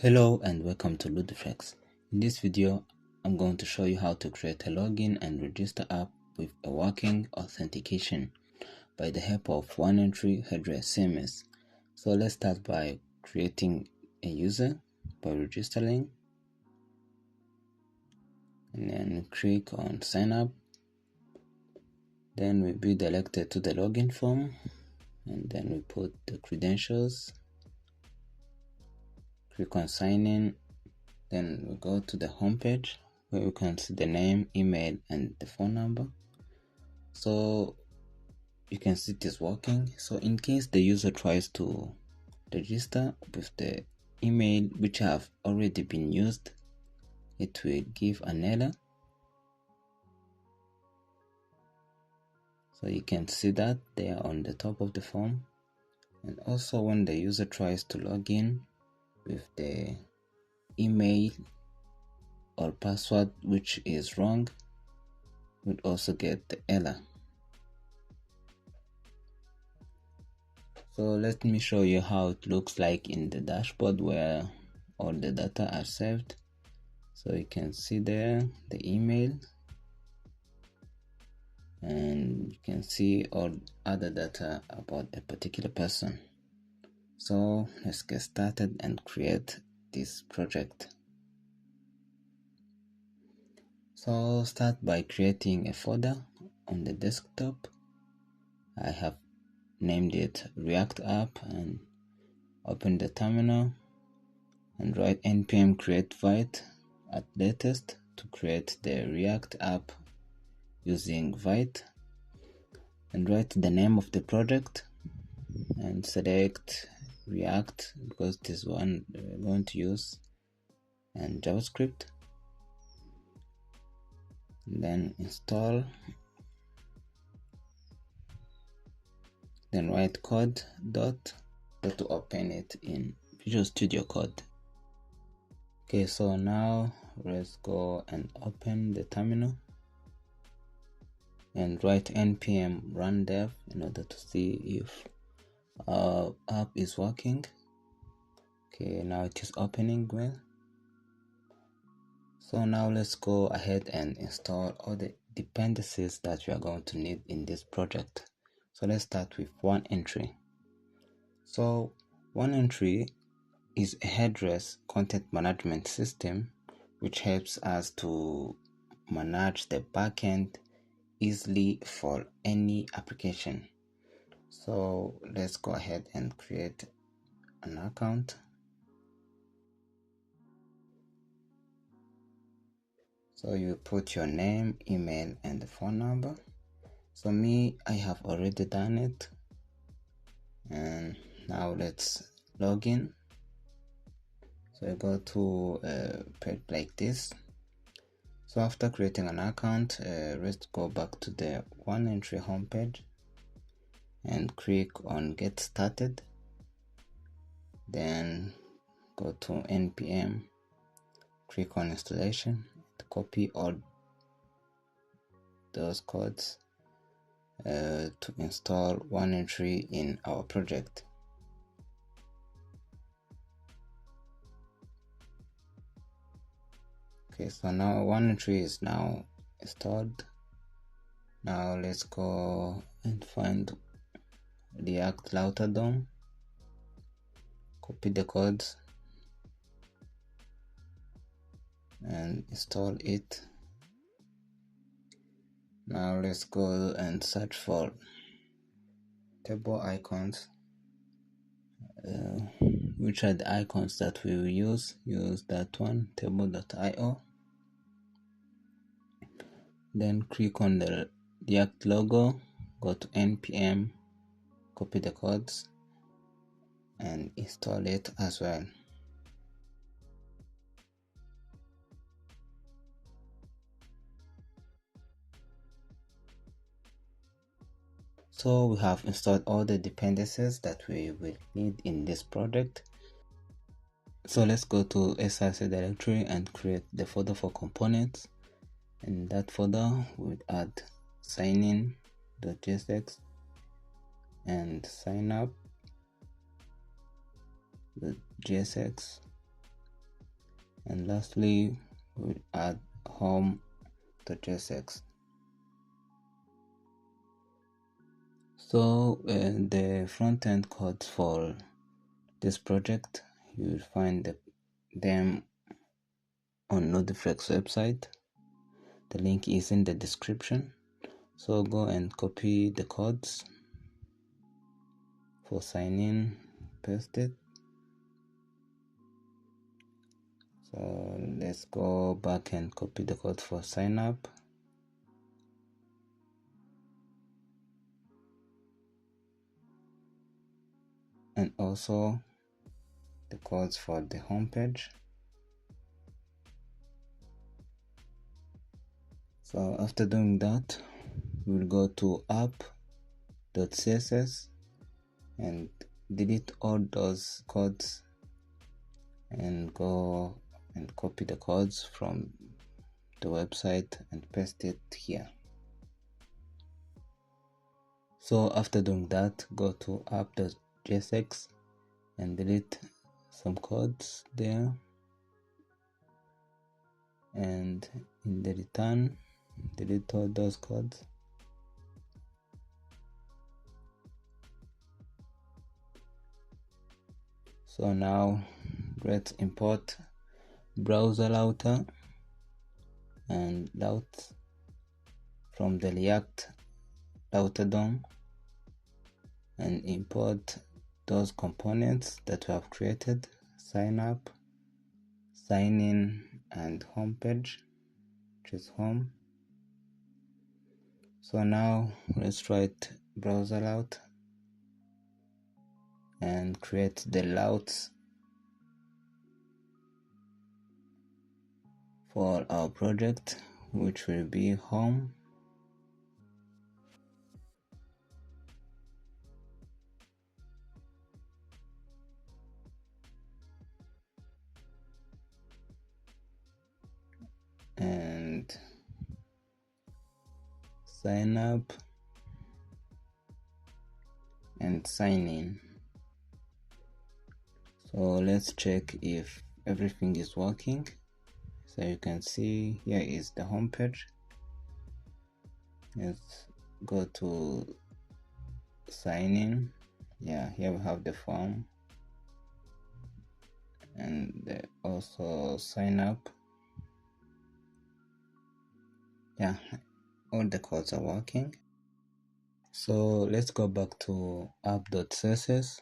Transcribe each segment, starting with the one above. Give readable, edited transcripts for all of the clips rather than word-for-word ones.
Hello and welcome to Ludiflex. In this video, I'm going to show you how to create a login and register app with a working authentication by the help of OneEntry Headless CMS. So let's start by creating a user by registering, and then click on sign up. Then we'll be directed to the login form, and then we put the credentials, click on sign in. Then we go to the home page where we can see the name, email, and the phone number. So you can see it is working. So in case the user tries to register with the email which have already been used, it will give an error. So you can see that there on the top of the form. And also when the user tries to log in with the email or password which is wrong, would also get the error. So let me show you how it looks like in the dashboard where all the data are saved. So you can see there the email, and you can see all other data about a particular person. So let's get started and create this project. So start by creating a folder on the desktop. I have named it React app, and open the terminal and write npm create vite at latest to create the React app using vite, and write the name of the project and select React because this one we're going to use, and JavaScript, and then install, then write code dot to open it in Visual Studio Code. Okay, so now let's go and open the terminal and write npm run dev in order to see if our app is working. Okay, now it is opening well. So now let's go ahead and install all the dependencies that we are going to need in this project. So let's start with OneEntry. So OneEntry is a headless content management system which helps us to manage the backend easily for any application. So let's go ahead and create an account. So you put your name, email, and the phone number. So me, I have already done it. And now let's log in. So I go to a page like this. So after creating an account, let's go back to the OneEntry homepage and click on Get Started. Then go to npm, click on installation, copy all those codes to install OneEntry in our project. Okay, so now OneEntry is now installed. Now let's go and find React Router DOM, copy the codes and install it. Now let's go and search for table icons. Which are the icons that we will use that one, table.io. Then click on the React logo, go to npm, copy the codes and install it as well. So we have installed all the dependencies that we will need in this project. So let's go to src directory and create the folder for components. In that folder we'll add signin.jsx and signup.jsx and lastly we'll add home.jsx. So the front-end codes for this project, you will find them on Ludiflex website. The link is in the description. So go and copy the codes for sign in, paste it. So let's go back and copy the code for sign up. And also the codes for the home page. So after doing that, we'll go to app.css and delete all those codes and go and copy the codes from the website and paste it here. So after doing that, go to app.jsx and delete some codes there, and in the return delete all those codes. So now let's import browser router and route from the React router DOM and import those components that we have created: sign up, sign in, and home page, which is home. So now let's write browser route and create the routes for our project, which will be home, and sign up and sign in. So let's check if everything is working. So you can see here is the home page. Let's go to sign in. Yeah, here we have the form, and also sign up. Yeah, all the codes are working. So let's go back to app.css.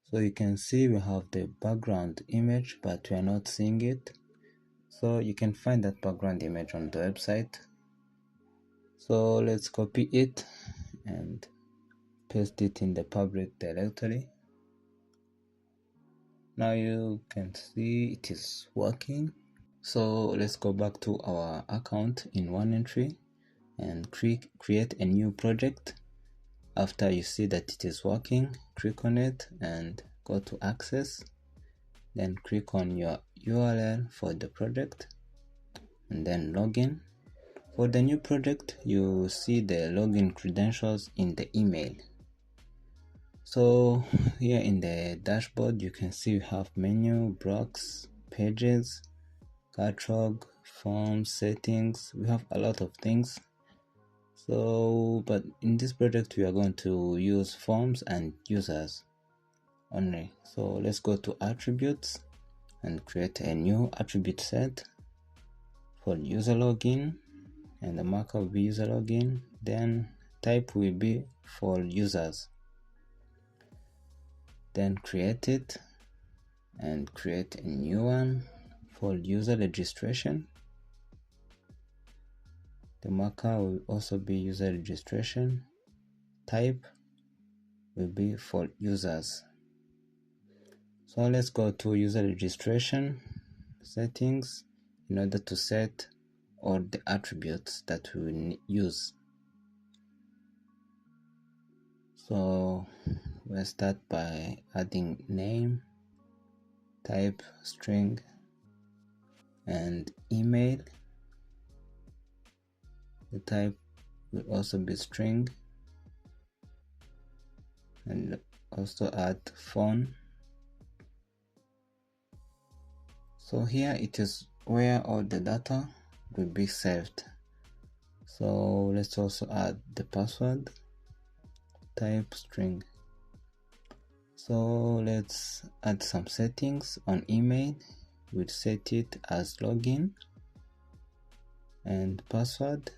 So you can see we have the background image, but we are not seeing it. So you can find that background image on the website. So let's copy it and paste it in the public directory. Now you can see it is working. So let's go back to our account in OneEntry and create a new project. After you see that it is working, click on it and go to access, then click on your URL for the project and then login. For the new project, you see the login credentials in the email. So here in the dashboard, you can see we have menu, blocks, pages, catalog, forms, settings. We have a lot of things. So, but in this project, we are going to use forms and users only. So let's go to attributes and create a new attribute set for user login, and the marker will be user login. Then type will be for users. Then create it and create a new one for user registration. The marker will also be user registration. Type will be for users. So let's go to user registration settings in order to set all the attributes that we will use. So we'll start by adding name, type string, and email. The type will also be string, and also add phone. So here it is where all the data will be saved. So let's also add the password, type string. So let's add some settings. On email, we'll set it as login, and password,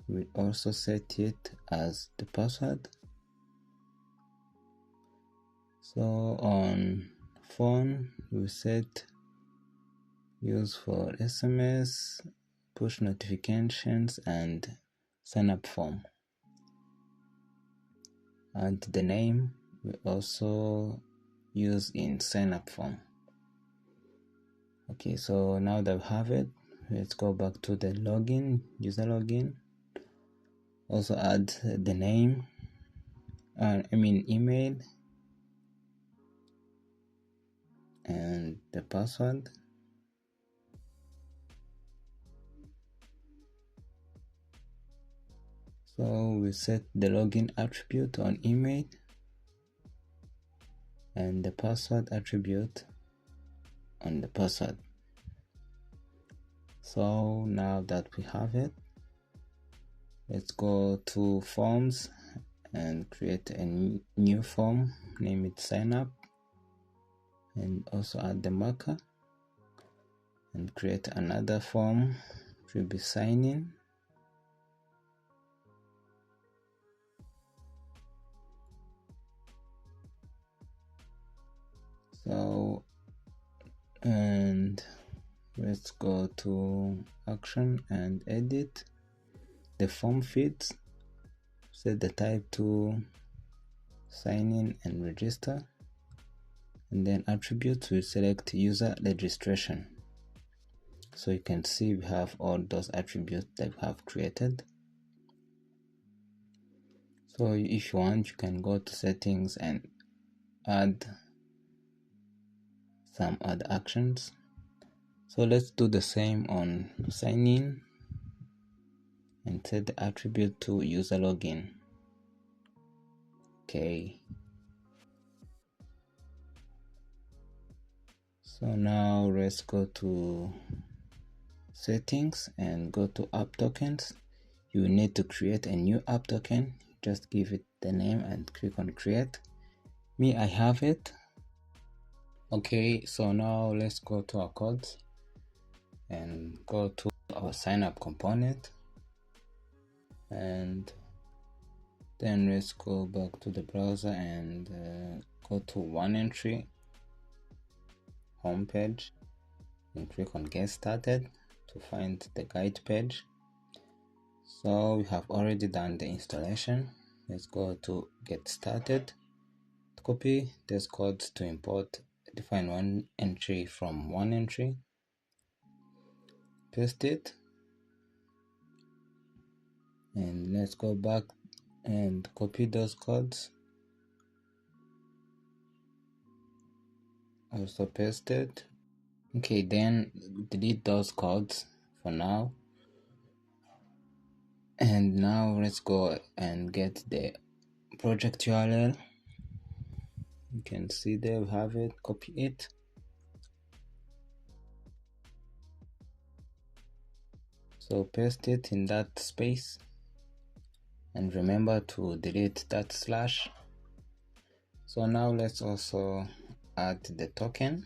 we'll also set it as the password. So on phone, we set use for SMS, push notifications, and sign up form. And the name we also use in sign up form. Okay, so now that we have it, let's go back to the login, user login. Also add the name, email, and the password. So we set the login attribute on email and the password attribute on the password. So now that we have it, let's go to forms and create a new form, name it sign up, and also add the marker, and create another form, which will be sign in. So, and let's go to action and edit the form fields, set the type to sign in and register, and then attributes, we select user registration. So you can see we have all those attributes that we have created. So if you want, you can go to settings and add some other actions. So let's do the same on sign in and set the attribute to user login. Okay. So now let's go to settings and go to app tokens. You need to create a new app token. Just give it the name and click on create. Me, I have it. Okay, so now let's go to our codes and go to our sign up component, and then let's go back to the browser and go to OneEntry homepage and click on get started to find the guide page. So we have already done the installation. Let's go to get started, copy this code to import define OneEntry from OneEntry, paste it, and let's go back and copy those codes, also paste it. Okay, then delete those codes for now, and now let's go and get the project URL. You can see there we have it. Copy it, so paste it in that space, and remember to delete that slash. So now let's also add the token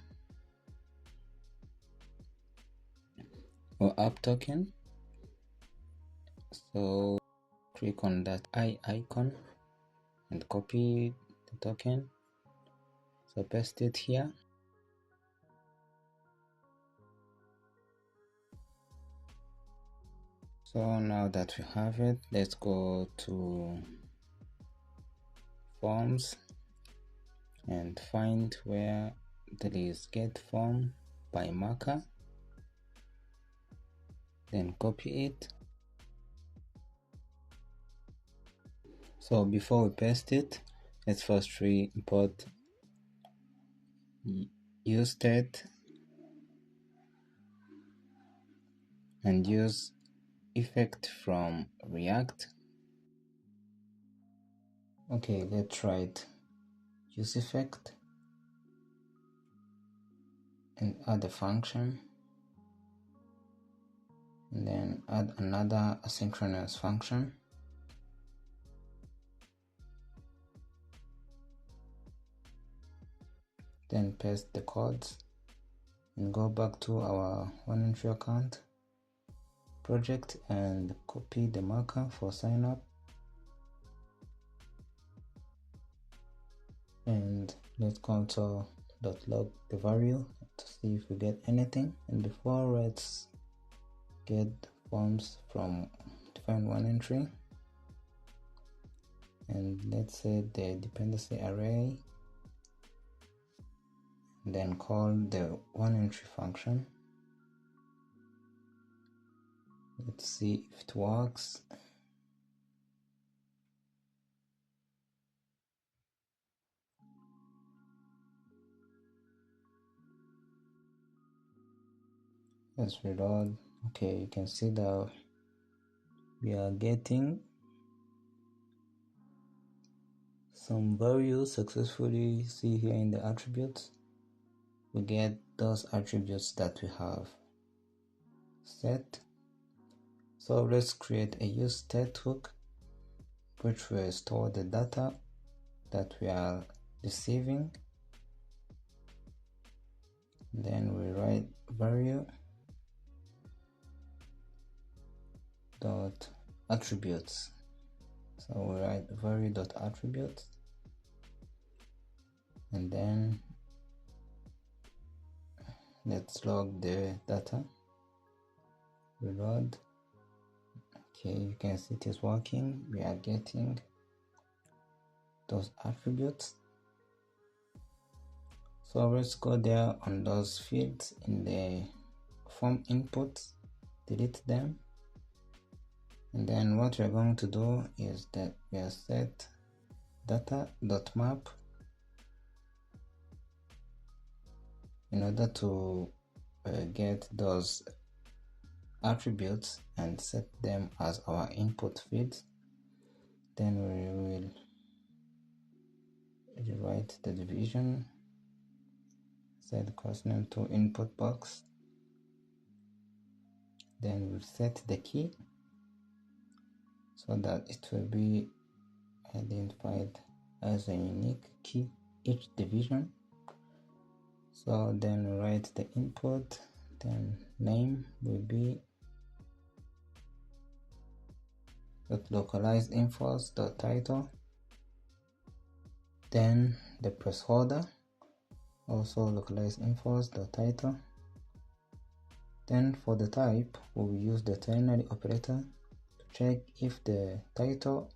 or app token. So click on that eye icon and copy the token, so paste it here. So now that we have it, let's go to forms and find where there is get form by marker, then copy it. So before we paste it, let's first re-import useState and use effect from React. Okay, let's try it. Use effect and add a function, and then add another asynchronous function. Then paste the codes and go back to our OneEntry account project and copy the marker for sign up. And let's console.log the value to see if we get anything. And before, let's get forms from define OneEntry, and let's say the dependency array, and then call the OneEntry function. Let's see if it works. Let's reload. Okay, you can see that we are getting some values successfully. See here in the attributes, we get those attributes that we have set. So let's create a use state hook which will store the data that we are receiving. Then we write value dot attributes. So we write value dot attributes, and then let's log the data. Reload. Okay, you can see it is working. We are getting those attributes. So let's go there on those fields in the form inputs, delete them, and then what we're going to do is that we are set data.map in order to get those attributes and set them as our input fields. Then we will rewrite the division, set the course name to input box. Then we'll set the key so that it will be identified as a unique key each division. So then we write the input, then name will be .localized infos.title, then the placeholder, also localized infos.title. Then for the type, we will use the ternary operator to check if the title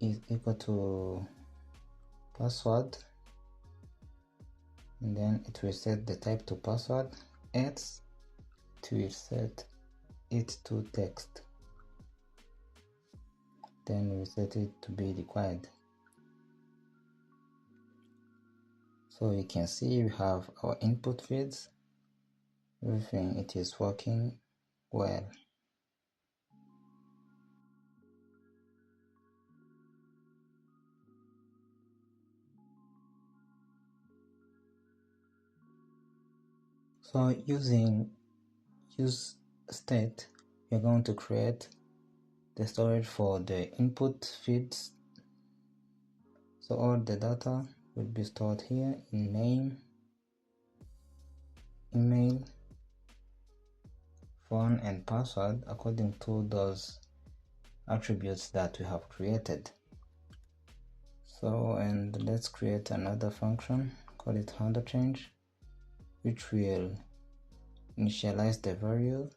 is equal to password, and then it will set the type to password, else it will set it to text. Then we set it to be required. So you can see we have our input fields, everything, it is working well. So using use state, we're going to create the storage for the input fields. So all the data will be stored here in name, email, phone, and password according to those attributes that we have created. So, and let's create another function, call it handlechange, which will initialize the value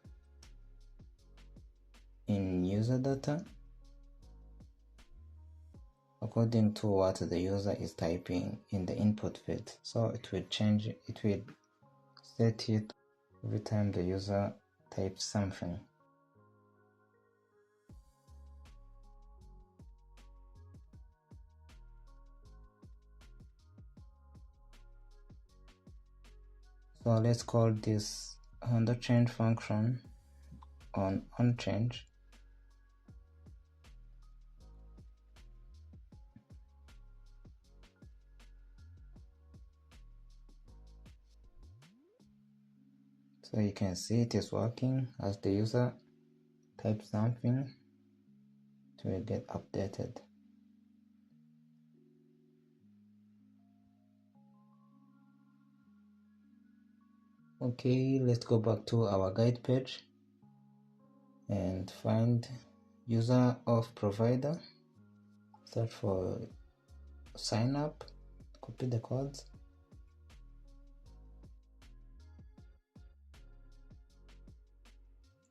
in user data according to what the user is typing in the input field. So it will change, it will set it every time the user types something. So let's call this handlechange function on onChange. So you can see it is working as the user types something, it will get updated. Okay, let's go back to our guide page and find user of provider. Search for sign up, copy the codes.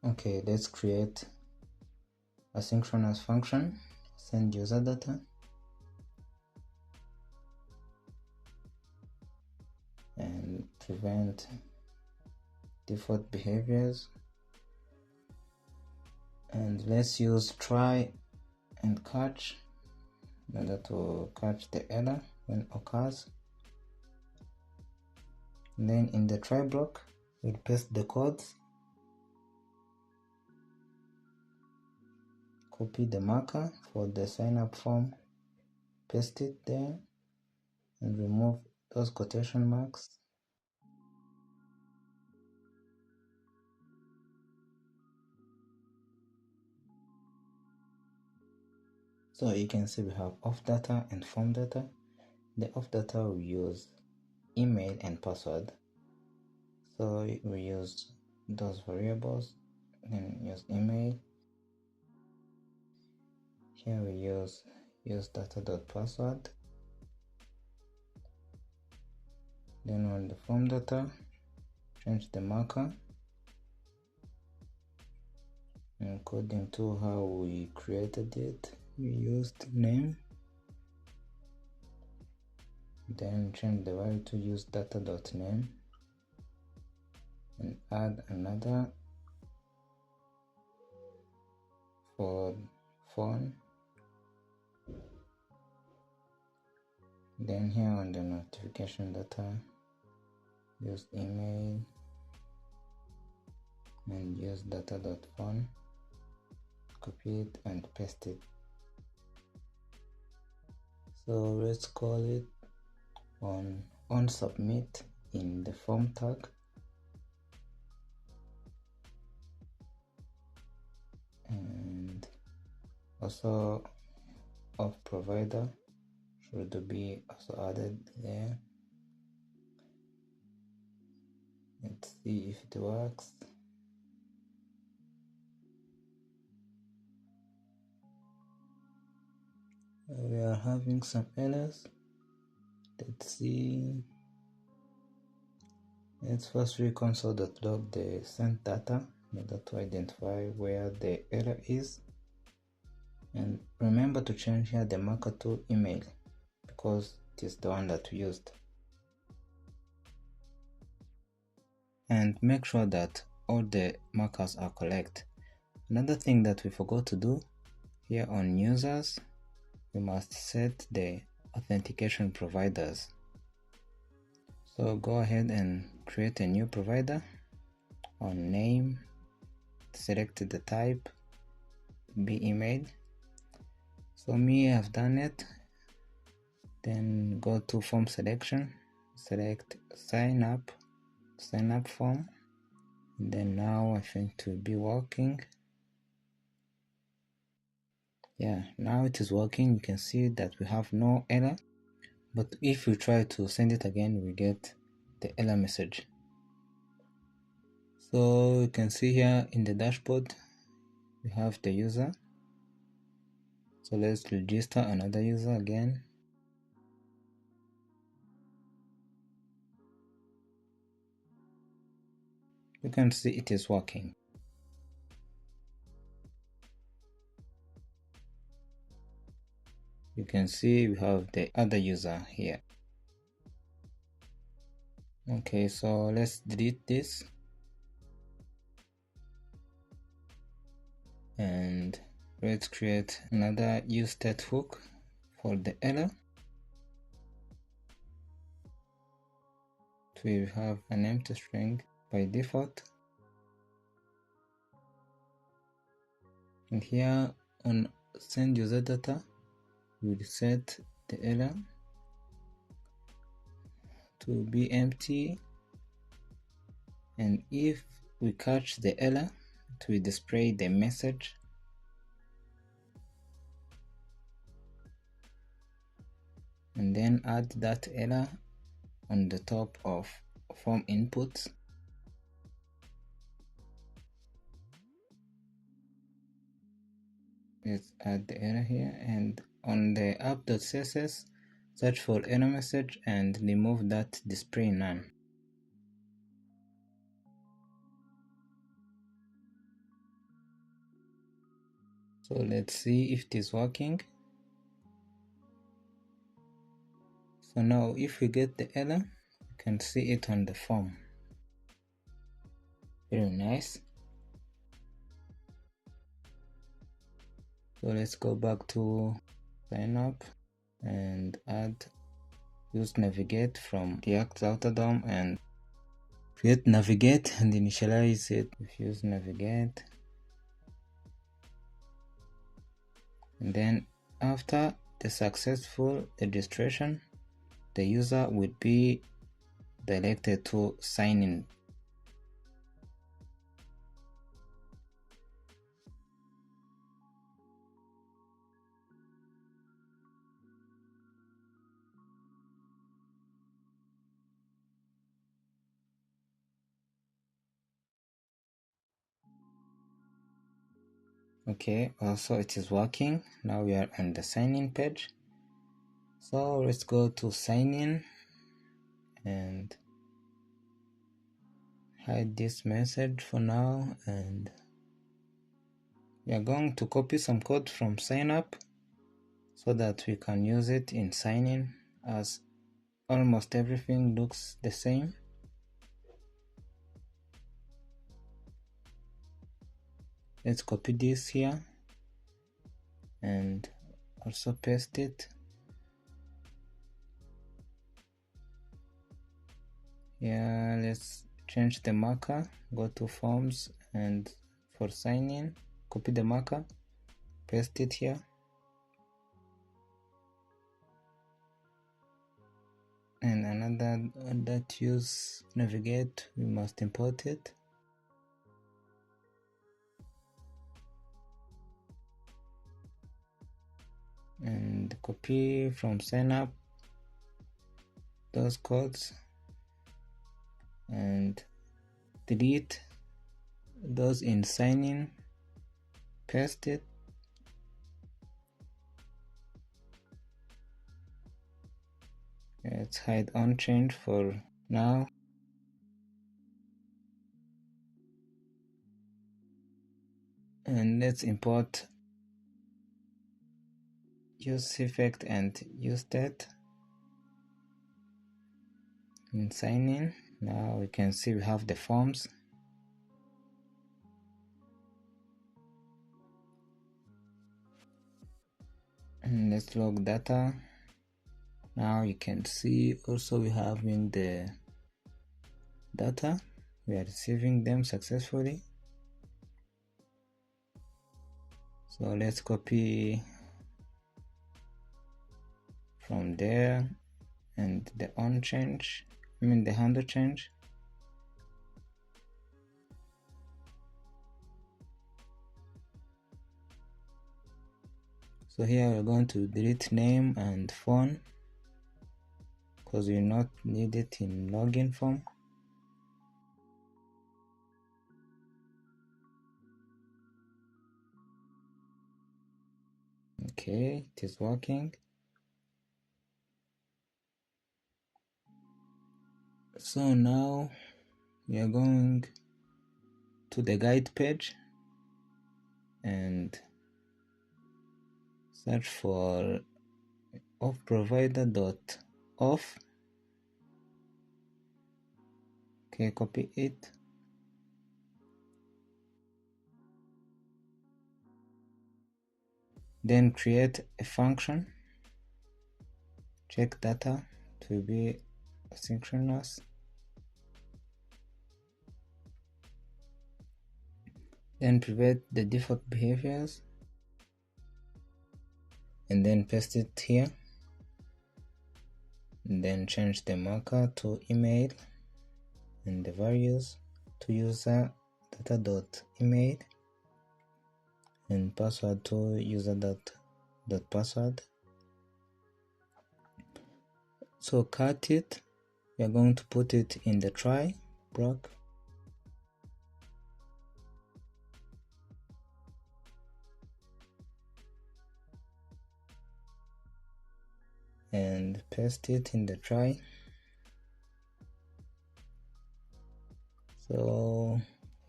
Okay, let's create a synchronous function, send user data, and prevent default behaviors. And let's use try and catch in order to catch the error when it occurs. And then in the try block, we'll paste the codes, copy the marker for the sign up form, paste it there, and remove those quotation marks. So you can see we have auth data and form data. The auth data we use email and password. So we use those variables, then use email. Here we use data.password. Then on the form data, change the marker according to how we created it. We used name, then change the value to use data.name and add another for phone. Then here on the notification data, use email and use data.phone, copy it and paste it. So let's call it on submit in the form tag, and also of provider should be also added there. Let's see if it works. We are having some errors. Let's see. Let's first reconsole.log the sent data in order to identify where the error is. And remember to change here the marker to email because it is the one that we used. And make sure that all the markers are correct. Another thing that we forgot to do here on users, we must set the authentication providers. So go ahead and create a new provider. On name, select the type, be email. So me, I've done it. Then go to form selection, select sign up form. And then now I think to be working. Yeah, now it is working. You can see that we have no error. But if we try to send it again, we get the error message. So you can see here in the dashboard, we have the user. So let's register another user again. You can see it is working. You can see we have the other user here. Okay, so let's delete this. And let's create another use state hook for the error. We have an empty string by default. And here on send user data, we'll set the error to be empty and if we catch the error, it will display the message. And then add that error on the top of form inputs. Let's add the error here, and on the app.css, search for error message and remove that display none. So let's see if it is working. So now if we get the error, you can see it on the form. Very nice. So let's go back to sign up and use navigate from React Outer DOM and create navigate and initialize it. If you use navigate, and then after the successful registration, the user would be directed to sign in. Okay, also it is working. Now we are on the sign in page. So let's go to sign in and hide this message for now, and we are going to copy some code from sign up so that we can use it in sign in, as almost everything looks the same. Let's copy this here and also paste it here. Let's change the marker, go to forms, and for sign in, copy the marker, paste it here, and another that use navigate, we must import it. And copy from sign up those codes and delete those in sign in, paste it, let's hide on change for now, and let's import use effect and use that in sign in. Now we can see we have the forms, and let's log data. Now you can see also we have in the data, we are receiving them successfully. So let's copy from there and the on change, the handle change. So here we're going to delete name and phone because we not need it in login form. Okay, it is working. So now we are going to the guide page and search for auth-provider.auth. Okay, copy it. Then create a function, check data to be asynchronous. Then private the default behaviors and then paste it here. And then change the marker to email and the values. to user data.email and password to user.password. So cut it. We are going to put it in the try block and paste it in the try. So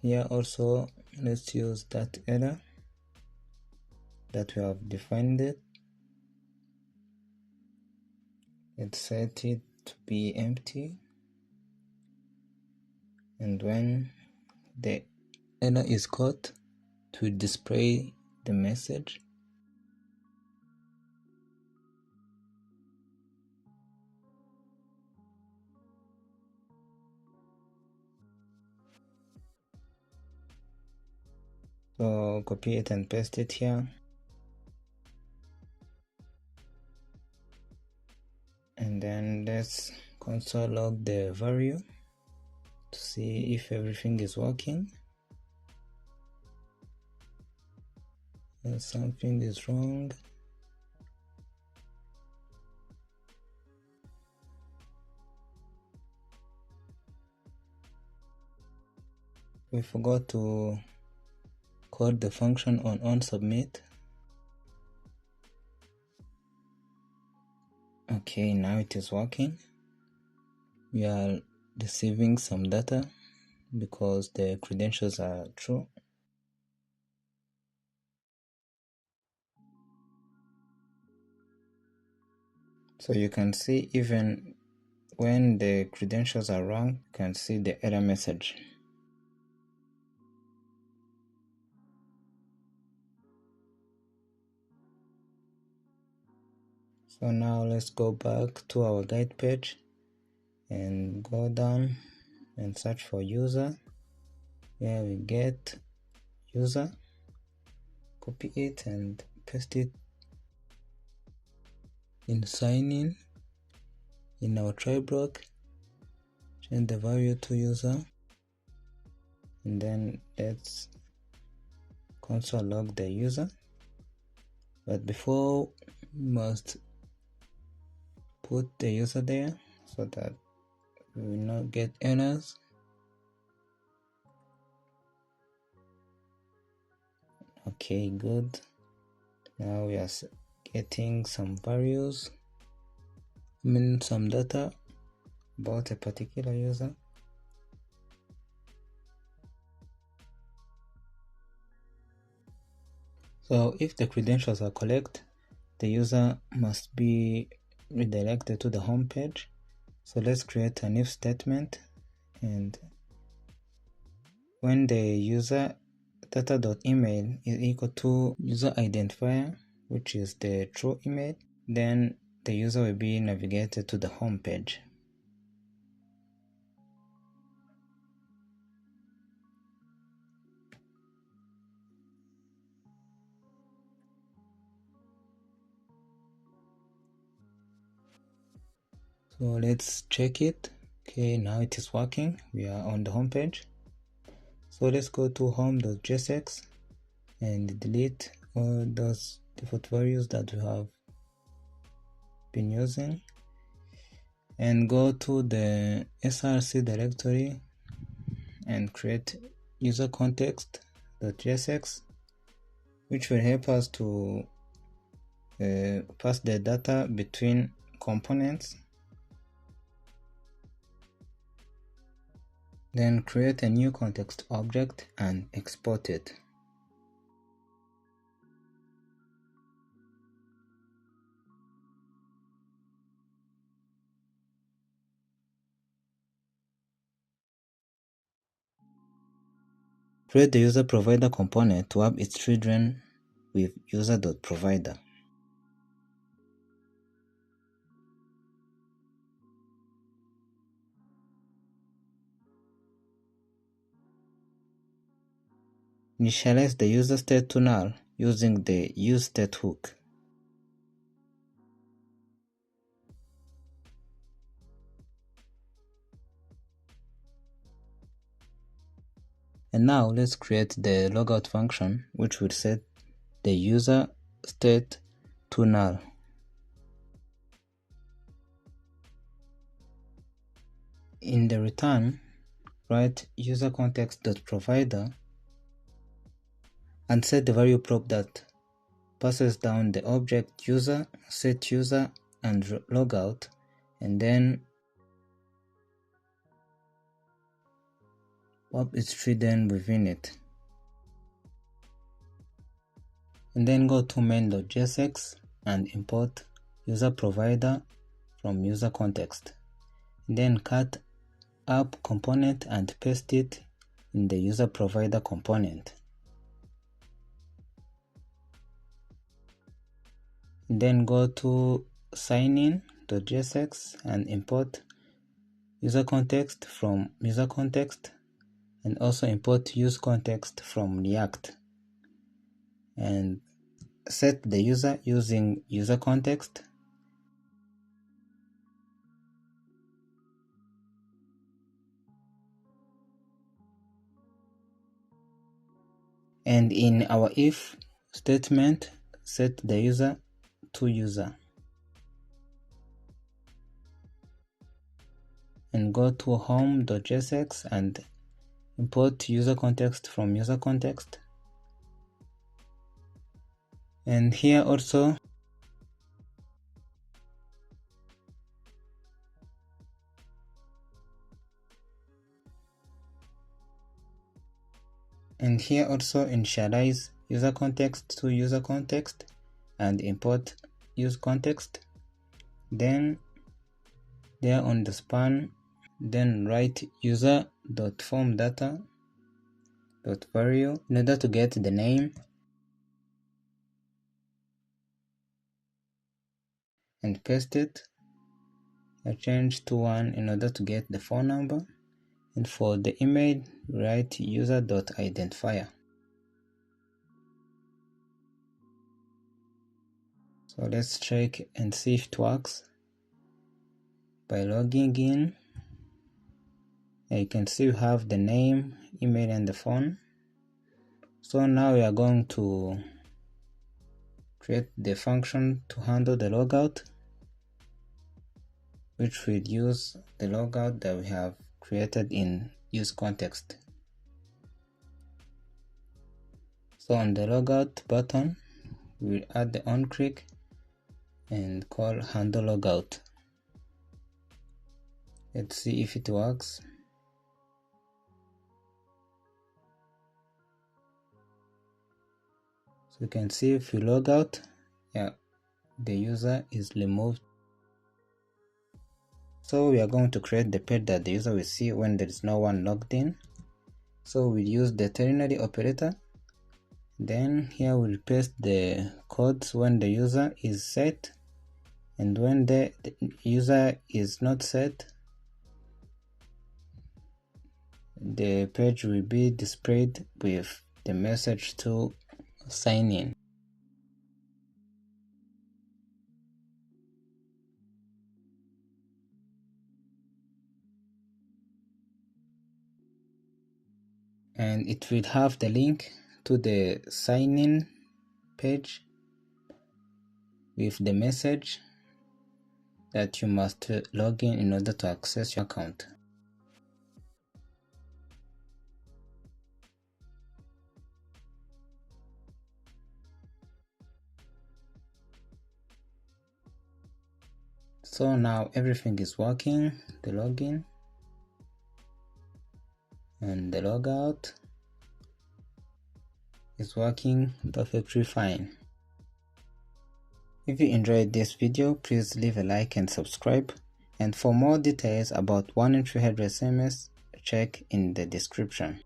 here also let's use that error that we have defined it. Let's set it to be empty, and when the error is caught, to display the message. So copy it and paste it here, and then let's console log the value to see if everything is working. And something is wrong. We forgot to call the function on onSubmit. Okay, now it is working. We are receiving some data because the credentials are true. So you can see even when the credentials are wrong, you can see the error message. So now let's go back to our guide page and go down and search for user. Here we get user, copy it and paste it in sign in our try block, change the value to user, and then let's console log the user. But before, we must put the user there so that we will not get errors. Okay, good. Now we are getting some values, some data about a particular user. So if the credentials are correct, the user must be redirected to the home page. So let's create an if statement, and when the user data.email is equal to user identifier, which is the true email, then the user will be navigated to the home page. So let's check it. Okay, now it is working. We are on the home page. So let's go to home.jsx and delete all those default values that we have been using, and go to the src directory and create user context.jsx, which will help us to pass the data between components. Then create a new context object and export it. Create the user provider component to have its children with user.provider. Initialize the user state to null using the useState hook. And now let's create the logout function, which will set the user state to null. In the return, write user context.provider and set the value prop that passes down the object user, set user, and logout, and then pop its hidden within it. And then go to main.jsx and import user provider from user context. And then cut app component and paste it in the user provider component. And then go to signin.jsx and import user context from user context, and also import use context from React, and set the user using user context. And in our if statement, set the user to user. And go to home.jsx and import user context from user context. And here also initialize user context to user context and import use context. Then there on the span, then write user.formData.value in order to get the name, and paste it. I change to 1 in order to get the phone number, and for the email write user.identifier. So let's check and see if it works. By logging in, you can see we have the name, email, and the phone. So now we are going to create the function to handle the logout, which will use the logout that we have created in use context. So on the logout button, we'll add the onClick and call handle logout. Let's see if it works. So you can see if you log out, the user is removed. So we are going to create the page that the user will see when there is no one logged in. So we'll use the ternary operator. Then here we'll paste the codes when the user is set, and when the user is not set, the page will be displayed with the message to sign in. And it will have the link to the sign in page with the message that you must log in order to access your account. So now everything is working, the login and the logout is working perfectly fine. If you enjoyed this video, please leave a like and subscribe. And for more details about OneEntry Headless CMS, check in the description.